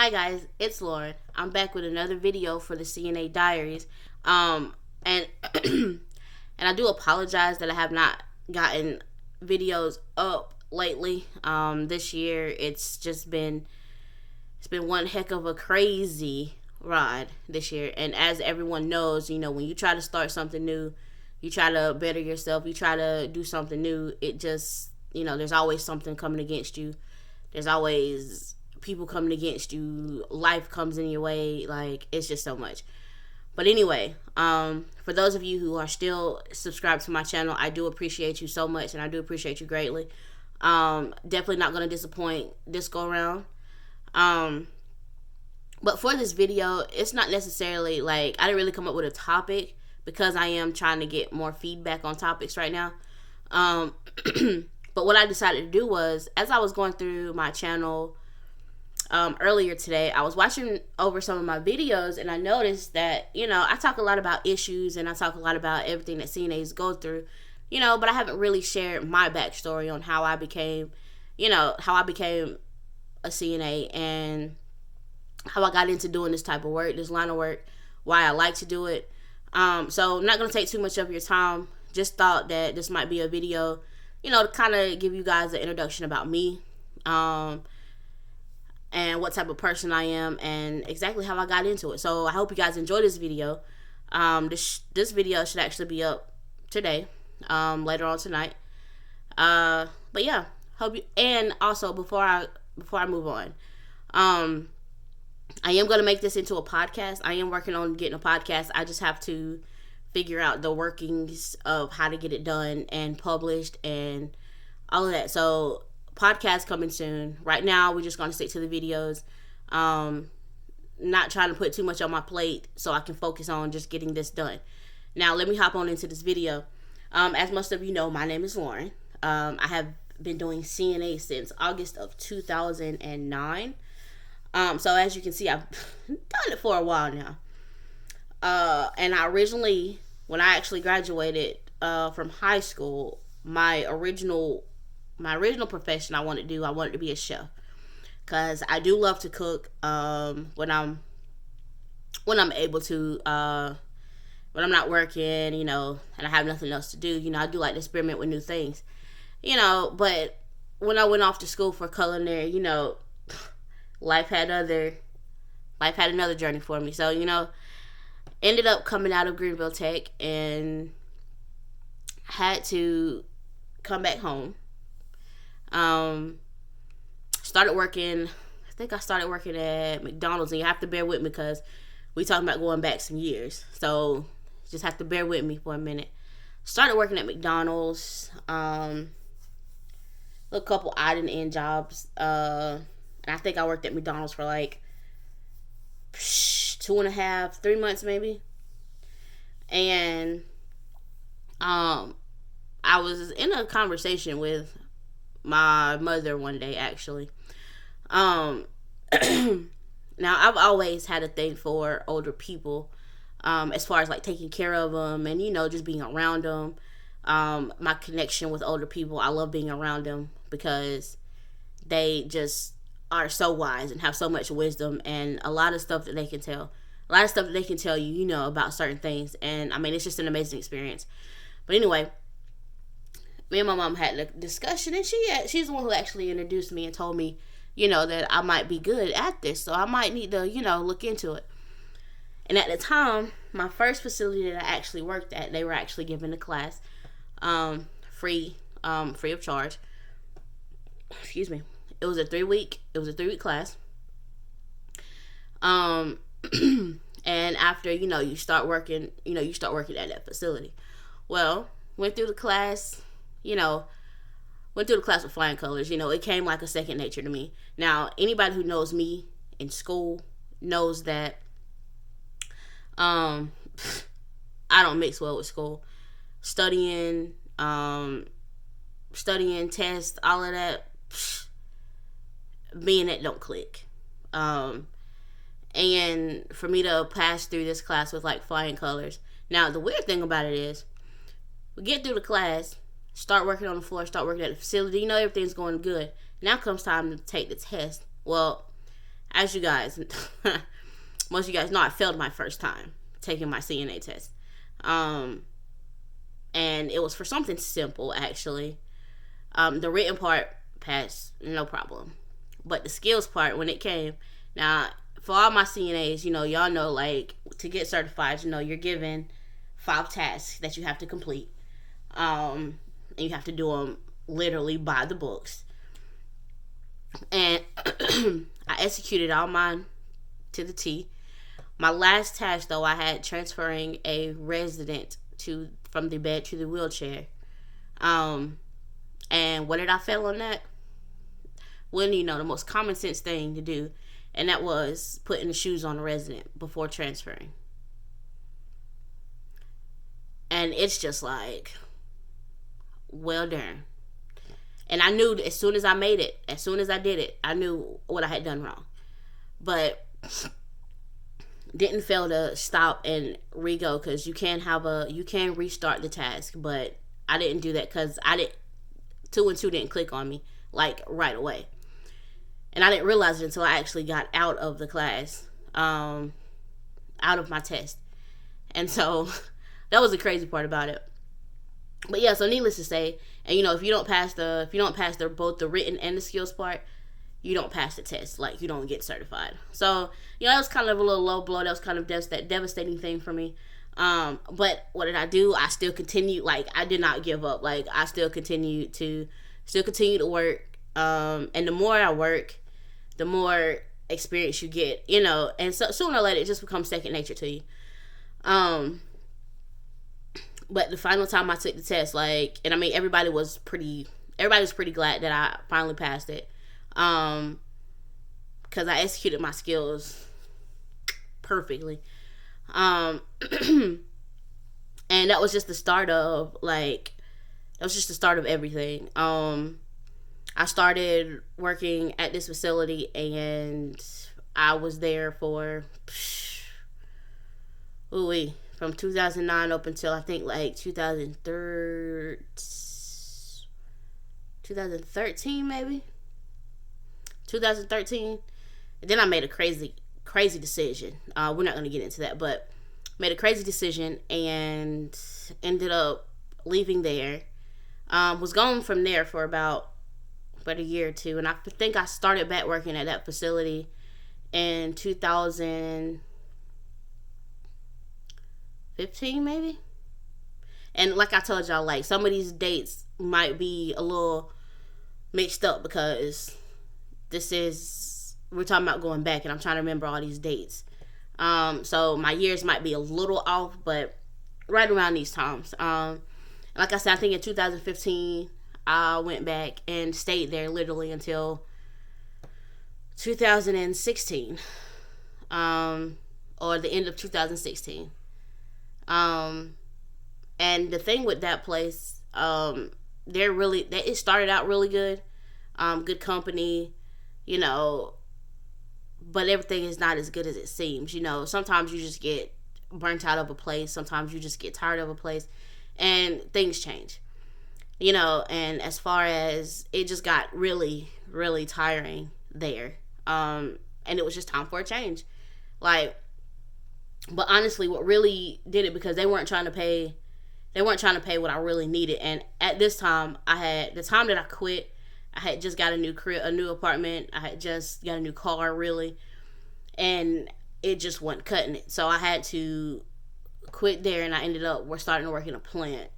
Hi guys, it's Lauren. I'm back with another video for the CNA Diaries. And and I do apologize that I have not gotten videos up lately. This year it's been one heck of a crazy ride this year. And as everyone knows, when you try to start something new, you try to better yourself, you try to do something new, it just there's always something coming against you. There's always people coming against you. Life comes in your way. Like, it's just so much. But anyway, for those of you who are still subscribed to my channel, I do appreciate you so much, and I do appreciate you greatly. Definitely not going to disappoint this go around. But for this video, it's not necessarily like I didn't really come up with a topic because I am trying to get more feedback on topics right now. But what I decided to do was, as I was going through my channel earlier today, I was watching over some of my videos, and I noticed that, I talk a lot about issues and I talk a lot about everything that CNAs go through, but I haven't really shared my backstory on how I became a CNA and how I got into doing this type of work, this line of work, why I like to do it. So I'm not going to take too much of your time. Just thought that this might be a video, to kind of give you guys an introduction about me, and what type of person I am, and exactly how I got into it. So I hope you guys enjoy this video. This video should actually be up today, later on tonight. But yeah, hope you. And also, before I move on, I am going to make this into a podcast. I am working on getting a podcast. I just have to figure out the workings of how to get it done and published and all of that. So podcast coming soon. Right now, we're just going to stick to the videos. Not trying to put too much on my plate so I can focus on just getting this done. Now, let me hop on into this video. As most of you know, my name is Lauren. I have been doing CNA since August of 2009. So as you can see, I've done it for a while now. And I originally, when I actually graduated from high school, my original profession I wanted to be a chef, because I do love to cook. When I'm able to, when I'm not working, and I have nothing else to do, I do like to experiment with new things, but when I went off to school for culinary, life had another journey for me. So, ended up coming out of Greenville Tech and had to come back home. Started working, I think I started working at McDonald's, and you have to bear with me because we talking about going back some years. So just have to bear with me for a minute. Started working at McDonald's, a couple odd and end jobs. And I think I worked at McDonald's for like 2.5, 3 months maybe. And I was in a conversation with my mother one day, actually. Now, I've always had a thing for older people, as far as like taking care of them and just being around them. My connection with older people, I love being around them because they just are so wise and have so much wisdom, and a lot of stuff that they can tell you, about certain things. And I mean, it's just an amazing experience. But anyway, me and my mom had a discussion, and she's the one who actually introduced me and told me, that I might be good at this, so I might need to, look into it. And at the time, my first facility that I actually worked at, they were actually giving a class, free of charge. Excuse me. It was a 3-week class. And after, you start working at that facility. Well, went through the class with flying colors. It came like a second nature to me. Now, anybody who knows me in school knows that I don't mix well with school. Studying, tests, all of that, me and it don't click. And for me to pass through this class with like flying colors. Now, the weird thing about it is, we get through the class, start working on the floor, start working at the facility, everything's going good. Now comes time to take the test. Well, as you guys, most of you guys know, I failed my first time taking my CNA test. Um, and it was for something simple, actually. The written part passed, no problem. But the skills part, when it came, now, for all my CNAs, y'all know, like, to get certified, you're given 5 tasks that you have to complete. And you have to do them literally by the books. And I executed all mine to the T. My last task, though, I had transferring a resident from the bed to the wheelchair. And what did I fail on that? Well, the most common sense thing to do, and that was putting the shoes on the resident before transferring. And it's just like, well done. And I knew as soon as I made it, as soon as I did it, I knew what I had done wrong. But didn't fail to stop and re-go, because you can restart the task. But I didn't do that because 2 and 2 didn't click on me like right away. And I didn't realize it until I actually got out of the class, out of my test. And so that was the crazy part about it. But yeah, so needless to say, and if you don't pass both the written and the skills part, you don't pass the test. Like, you don't get certified. So, that was kind of a little low blow. That was kind of that devastating thing for me. But what did I do? I still continued. Like, I did not give up. Like, I still continued to work. And the more I work, the more experience you get, and so sooner or later it just becomes second nature to you. But the final time I took the test, and I mean, everybody was pretty glad that I finally passed it. Because I executed my skills perfectly. And that was just the start of, everything. I started working at this facility, and I was there for, from 2009 up until I think 2013 maybe. 2013. And then I made a crazy decision. We're not going to get into that, but made a crazy decision and ended up leaving there. Was gone from there for about a year or two, and I think I started back working at that facility in 2015 maybe. And like I told y'all, some of these dates might be a little mixed up because we're talking about going back, and I'm trying to remember all these dates. So my years might be a little off, but right around these times. Like I said, I think in 2015 I went back and stayed there literally until 2016, or the end of 2016. And the thing with that place, it started out really good, good company, but everything is not as good as it seems. Sometimes you just get burnt out of a place, sometimes you just get tired of a place, and things change. And as far as it just got really, really tiring there. And it was just time for a change. But honestly, what really did it, because they weren't trying to pay what I really needed. And at this time, the time that I quit, I had just got a new apartment. I had just got a new car, really. And it just wasn't cutting it. So I had to quit there, and I ended up starting to work in a plant.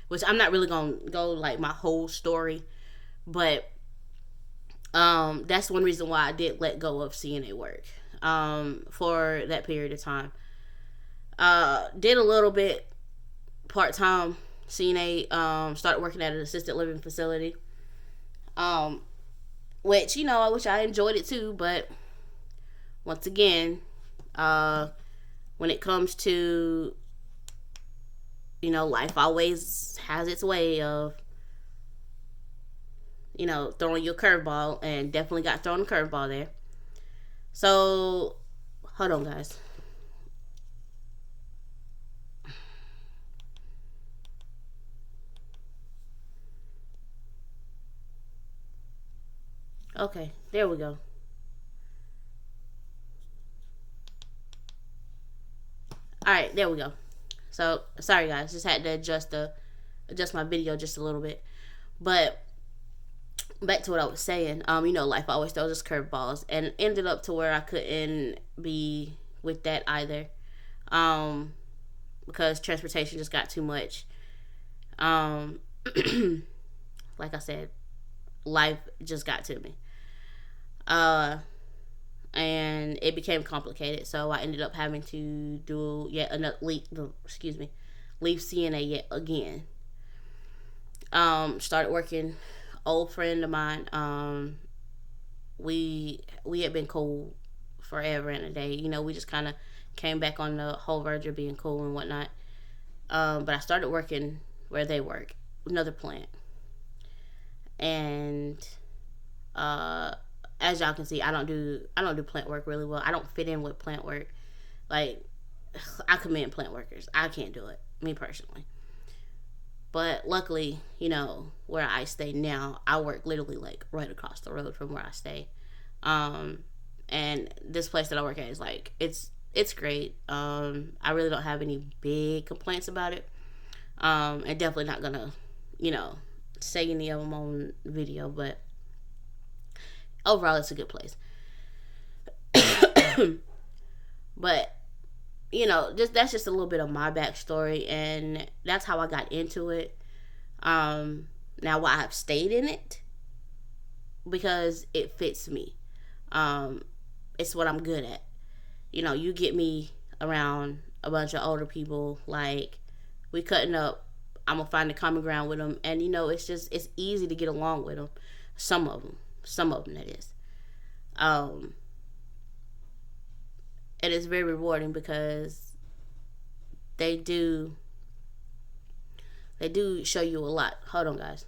Which I'm not really gonna go my whole story, but that's one reason why I did let go of CNA work for that period of time. Did a little bit part-time CNA, started working at an assisted living facility, which I enjoyed it too, but once again, when it comes to life always has its way of, throwing you a curveball, and definitely got thrown a curveball there. So, hold on, guys. Okay, there we go. All right, there we go. So sorry guys, just had to adjust my video just a little bit. But back to what I was saying. Life always throws us curveballs, and ended up to where I couldn't be with that either. Because transportation just got too much. Um, like I said, life just got to me. And it became complicated, so I ended up having to do yet another leave CNA yet again. Started working. Old friend of mine. We had been cool forever and a day. We just kind of came back on the whole verge of being cool and whatnot. But I started working where they work, another plant, and as y'all can see, I don't do plant work really well. I don't fit in with plant work. Like, I commend plant workers. I can't do it, me personally. But luckily, where I stay now, I work literally like right across the road from where I stay. And this place that I work at is like it's great. I really don't have any big complaints about it. And definitely not gonna, say any of them on video, but overall, it's a good place. But that's just a little bit of my backstory, and that's how I got into it. Now, why I've stayed in it, because it fits me. It's what I'm good at. You get me around a bunch of older people, like, we cutting up, I'm gonna find a common ground with them, and it's easy to get along with them. Some of them, that is. It is very rewarding because they do show you a lot. Hold on, guys.